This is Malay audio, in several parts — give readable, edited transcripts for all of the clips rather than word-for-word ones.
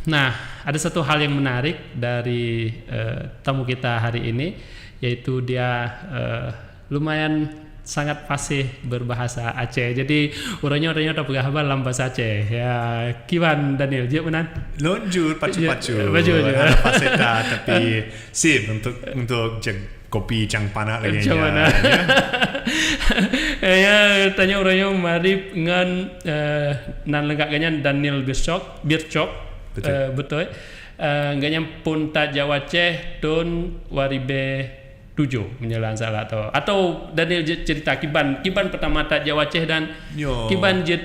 Nah, ada satu hal yang menarik dari tamu kita hari ini, yaitu dia lumayan sangat fasih berbahasa Aceh. Jadi orangnya tak pegang dalam bahasa Aceh. Ya, kiwan Daniel, je menan. Lonjur pacu-pacu. Ada fasih tapi sip untuk kopi cang panak lagi. Ya, tanya orangnya mari dengan nan lengkapnya Daniel Birchok. Betul. Nganya pun tak Jawa Aceh ton waribe 7 menjelang salah atau Daniel cerita kiban pertama tak Jawa Aceh dan kiban jet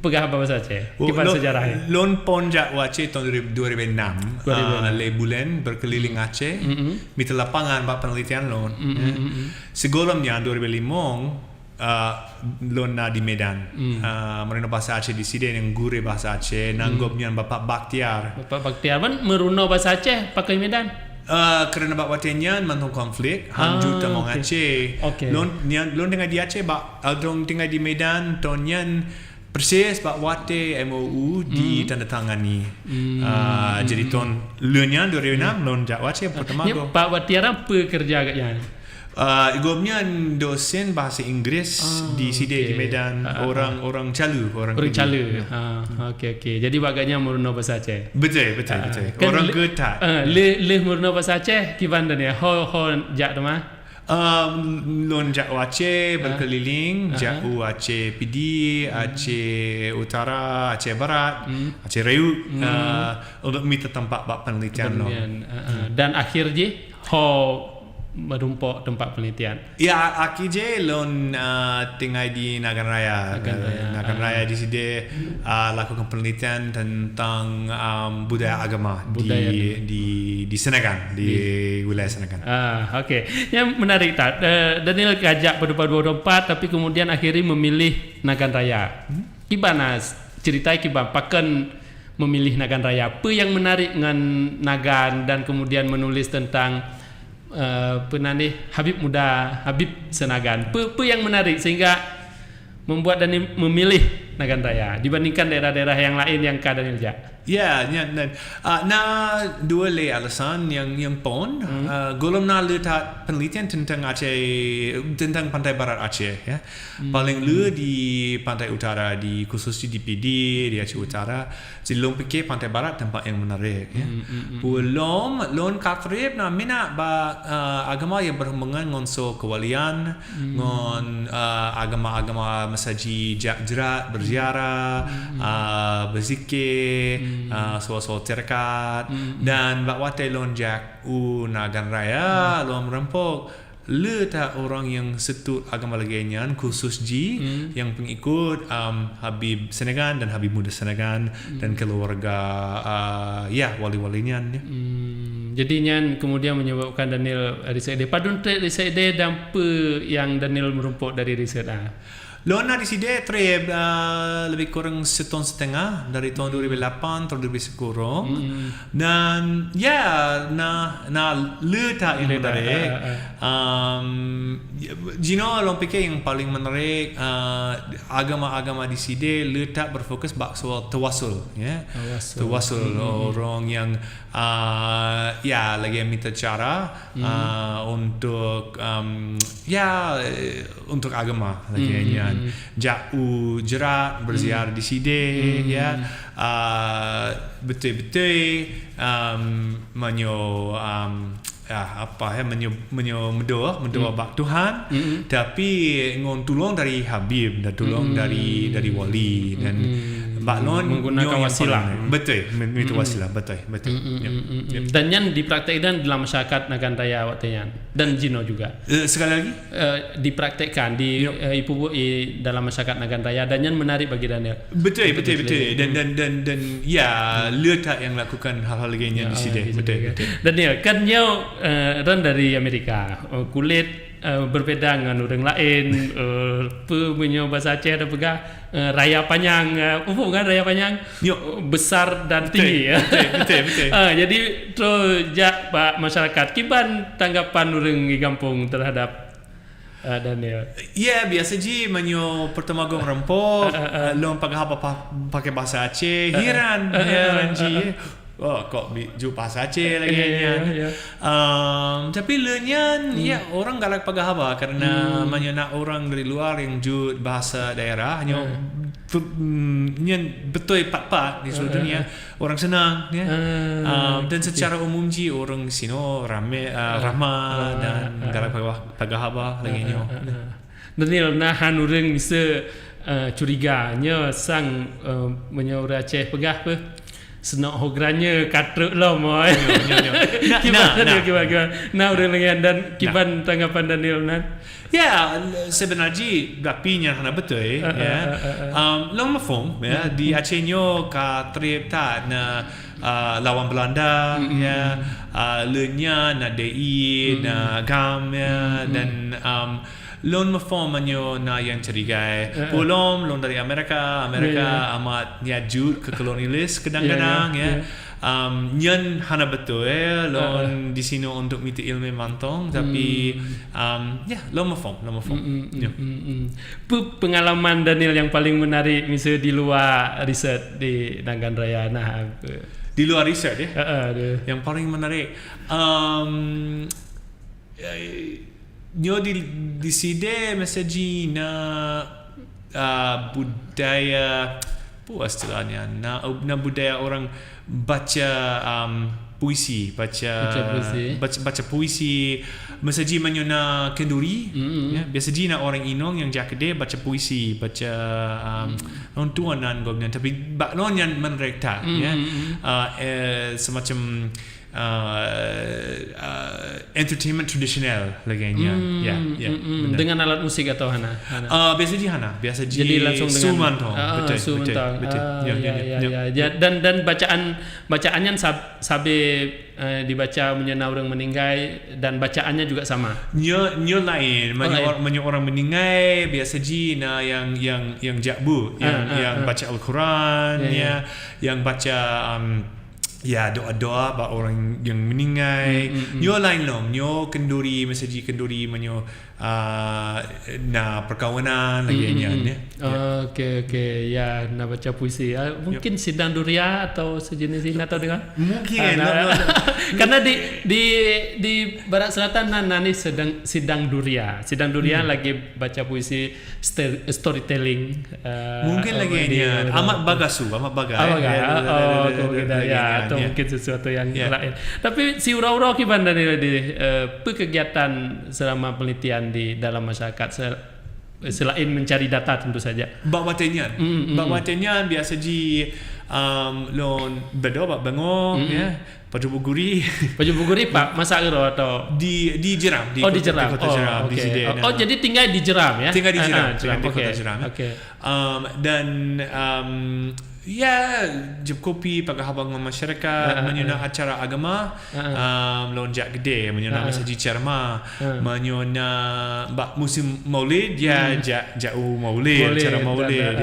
pegah bahasa Aceh. Kiban sejarahnya. Lon pon Jawa Aceh tahun 2006. Le bulan berkeliling Aceh. Mita lapangan bak penelitian lon. Sebelumnya 2005 lona di Medan, merino bahasa Aceh di sini yang gure bahasa Aceh, nanggopnya Bapak Bakhtiar kan meruno bahasa Aceh pakai Medan. Kerana Bapak Bakhtiarnya mantung konflik, hanjut tamong Aceh. Lon tinggal di Aceh, dong tinggal di Medan, tonyan persis Pak Wate MOU ditandatangani. Jadi tahun lunya 2006 lon Jawa Aceh pertama go. Pak Bakhtiar apa kerja agaknya? Igomnya dosen bahasa Inggris di sini di Medan, orang Calu, orang Calu. Okey. Jadi bagainya meruno bahasa Aceh. Betul. Orang Getak. Le meruno bahasa Aceh kiban dan ya. Ho jak mah. Lon Jawa Aceh berkeliling, Jawa Aceh Pidi, Aceh Utara, Aceh Barat, Aceh Rayut, untuk minta tempat penelitian lo. Dan akhir je ho merumpok tempat penelitian. Ya, akhir je lon tinggal di Nagan Raya. Nagan Raya di sini lakukan penelitian tentang budaya agama di Senegal, di wilayah Senegal. Okey. Yang menarik tak Daniel kajak pada 2024 tapi kemudian akhirnya memilih Nagan Raya. Gimana ceritanya kiban pakan memilih Nagan Raya? Apa yang menarik dengan Nagan dan kemudian menulis tentang Habib Senagan. Apa yang menarik sehingga membuat Daniel memilih Nagan Raya dibandingkan daerah-daerah yang lain yang Daniel jak? Ya, dua alasan yang pon. Golom letak penelitian tentang Aceh, tentang pantai barat Aceh. Ya, paling di pantai utara, khususnya di PD, di Aceh Utara. Jadi lom fikir pantai barat tempat yang menarik. Ya, lom katrib mina agama yang berhubungan dengan kewalian, dengan agama-agama masaji jerat berziarah, berzikir. Soal terkat dan bawa telon jak Nagan Raya lom rempok letak orang yang setut agama lainnya khusus yang pengikut Habib Senagan dan Habib Muda Senagan dan keluarga wali-walinya. Jadinya kemudian menyebabkan Daniel riset dia padun riset dia dan apa yang Daniel merumpuk dari riset Lona di sini lebih kurang setahun setengah dari tahun 2008 tahun 2010 dan letak yang menarik. Jino lom pikir yang paling menarik agama-agama di sini letak berfokus soal tawasul, tawasul orang yang lagi minta cara untuk untuk agama lagi jauh jerat berziarah di sini betul-betul mendoa bak Tuhan tapi ngon tolong dari Habib dan tolong dari wali dan baklon menggunakan wasilah. Betul, itu wasilah betul. Dan yang dipraktekkan dalam masyarakat Nagan Raya waktunya dan Jino juga. Sekali lagi dipraktekkan di dalam masyarakat Nagan Raya dan yang menarik bagi Daniel. Betul. Dan letak yang lakukan hal-hal lainnya di sini. Betul. Daniel kan ran dari Amerika, kulit berbeda dengan orang lain, punya bahasa Aceh ada pegah raya panjang, kan raya panjang besar dan tinggi. Betul. Jadi terus Pak masyarakat kiban tanggapan orang di kampung terhadap Daniel. Ya, biasa je menyo pertama gong rempok, lom pakai bahasa Aceh, heran je. kok ju bahasa Aceh lagi tapi leunyan ya orang galak pagahaba karena banyak orang dari luar yang ju bahasa daerah hanya nyen betul pat-pat di seluruh dunia orang senang ya dan secara umum ji orang sino ramah dan galak pagahaba lagi Daniel nahan orang bisa curiganya sang menyuruh Aceh pegah apa senok hogranya katruk lah moy. Nah orang lagi dan kiban tanggapan Daniel nan. Ya sebenarnya gapinya hana betul ya. Long mafom ya di Acehnya ka trip ta na lawan Belanda ya leunya na DI na GAM ya dan loan mafomnya na yang cerigai polom loan dari Amerika amat nyajut ke kolonialis kadang-kadang nyen hana betul loan di sini untuk miti ilmu mantong tapi loan mafom pengalaman Daniel yang paling menarik misalnya di luar riset di Nagan Raya di luar riset yang paling menarik nyo di sini mesaji na budaya apa istilahnya na budaya orang baca puisi baca puisi mesaji menyona kenduri ya biasa na orang Inong yang jakede baca puisi baca non tuanan gobnya tapi non yang menerita ya semacam entertainment tradisional laganya dengan alat musik atau hana biasa jadi langsung dengan betul dan bacaannya sabe dibaca menyena orang meninggal dan bacaannya juga sama nyo lain banyak orang meninggal biasa na yang jakbu yang baca Al-Quran yang baca ya doa-doa bak orang yang meninggal nyo lain lom nyo kenduri mesaji kenduri menyo na perkawinan lagi okey ya nak baca puisi mungkin sidang duria atau sejenis ini atau dengan mungkin karena di barat selatan nani sedang sidang duria lagi baca puisi storytelling mungkin lagi amat bagas ya atau mungkin sesuatu yang lain tapi si ura-ura kiban dari kegiatan selama penelitian di dalam masyarakat selain mencari data tentu saja bak watenya biasa lon bedo bak bengok baju buguri Pak masak ero atau di Jeram di kota Jeram di sini jadi tinggal di Jeram ya di kota Jeram dan ya jeb kopi paghabang masyarakat menyuna acara agama lonjak gede menyuna mesaji cerma menyuna bak musim maulid jauh maulid acara maulid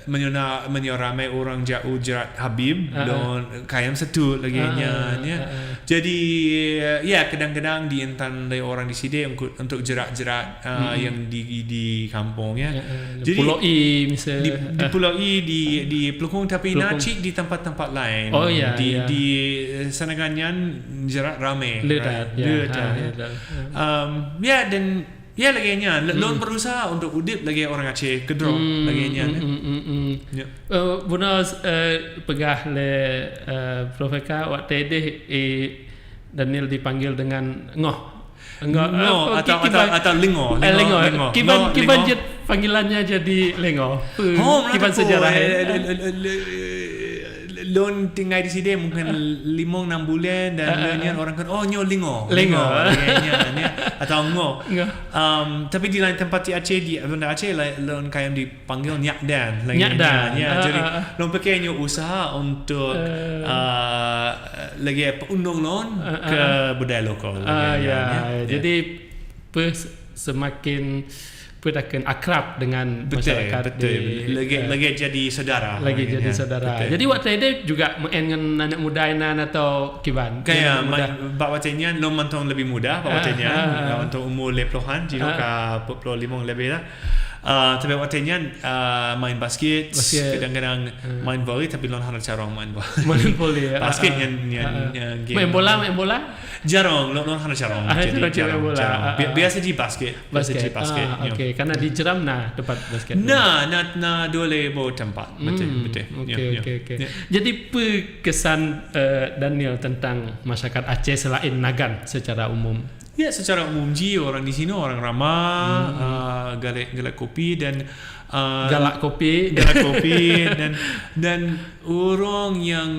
menyuna ramai orang jauh jerat Habib dan kayam satu lagi jadi ya kadang-kadang diintan dari orang di sini untuk jerat-jerat yang di kampung jadi Pulau I misalnya di Pulau I di Pelukong tapi nacik di tempat-tempat lain di Senaganyan jerat ramai dan ya laginya lon berusaha untuk udip lagi orang Aceh kedrong laginya Buna pegah le Profeka waktu itu Daniel dipanggil dengan ngoh atau lingo kiban jet panggilannya jadi lengo kiban sejarah lon tinggal di sini mungkin 5-6 bulan dan orang kan nyo lingo atau ngo tapi di lain tempat di Aceh di Banda Aceh lon kayak dipanggil nyak dan jadi lon pakai nyo usaha untuk lagi undang lon ke budaya lokal jadi semakin akan akrab dengan masyarakat lagi jadi saudara jadi waktu itu juga dengan anak muda atau kiban kayak bawatnya lo mantong lebih muda bawatnya untuk umur 50-an jika 25 lebih lah Tapi waktunya main basket. Kadang-kadang main volley tapi lon harus jarang main bola. Main boleh. Basket yang game. Main bola. Jarang, lon harus jarang. Jadi jarang. Biasa di basket. Okey, karena di jeram tempat basket. Nah dua lebar tempat. Betul. Okey. Jadi apa kesan Daniel tentang masyarakat Aceh selain Nagan secara umum? Ya, secara umum orang di sini orang ramah, galak kopi dan galak kopi dan orang yang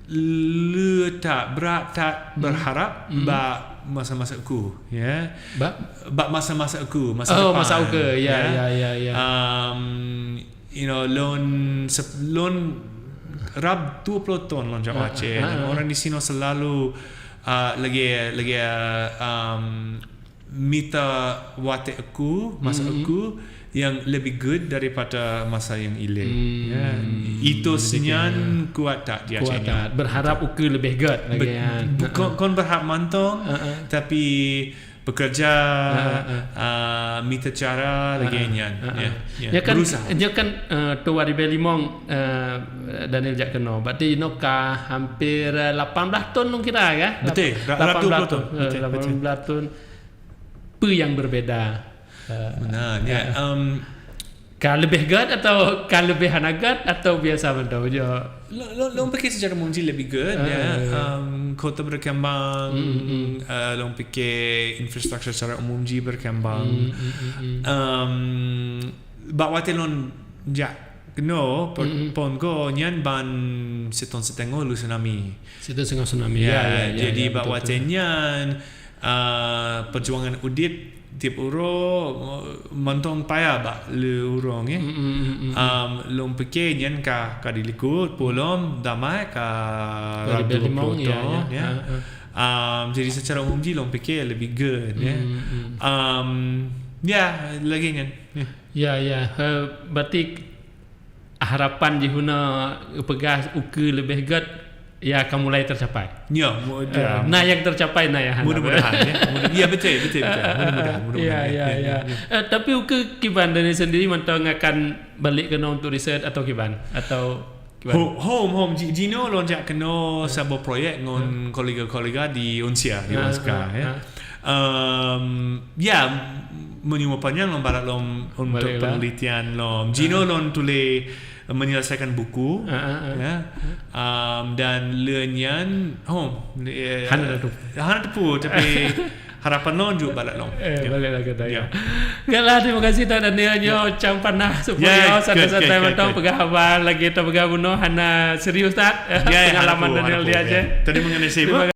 letak berharap masa-masa aku, ya. Masa-masa aku, masa depan. Masa aku, ya. Lon rab 20 tahun lon jauh Aceh dan orang di sini selalu lagi minta wate aku, masa aku yang lebih good daripada masa yang ile. Itu senyan kuat tak di Aceh. Berharap uku lebih good lagi. Kon berharap mantong, tapi bekerja, minta cara lagi nyan. Dia kan tua di Belimong Daniel jak kena. Berarti ka hampir 18 tahun long kira ya. Betul. 18 tahun. Apa yang berbeda? Benar. Kah lebih good atau kah lebih hanagat atau biasa betul je? Long fikir secara mungkin lebih good kota berkembang, long fikir infrastruktur secara umum berkembang. Bawa telon jak kena pon ko nyan ban setengah lu tsunami. Ya. Jadi bawa tenyan perjuangan udip tiap mantong payah le urang ya. Lom fikir nyan ka dilikut polom damai ka rabu ya. Jadi secara umum lom fikir lebih good ya. Lagi nyan. Ya. Berarti harapan jihuna pegas uku lebih good ya akan mulai tercapai. Ya, yang tercapai ya. Mudah-mudahan ya. Ya betul. Mudah-mudahan. Ya. Tapi uke kiban Daniel sendiri mentang akan balik ke untuk riset atau kiban atau home Gino lonjak kena sebuah proyek ngon kolega-kolega di Unsia di Wanska ya. Menyuruh panjang barat lom untuk penelitian lom. Gino lon tulis menyelesaikan buku dan lenyan hana tepu tapi harapan non juga balik long. Balik lagi dah. Galah terima kasih tak Daniel nyo cang panah supaya santai-santai mantau pegahaban lagi kita pegabuno hana serius tak pengalaman Daniel dia aja. Tadi mengenai siapa?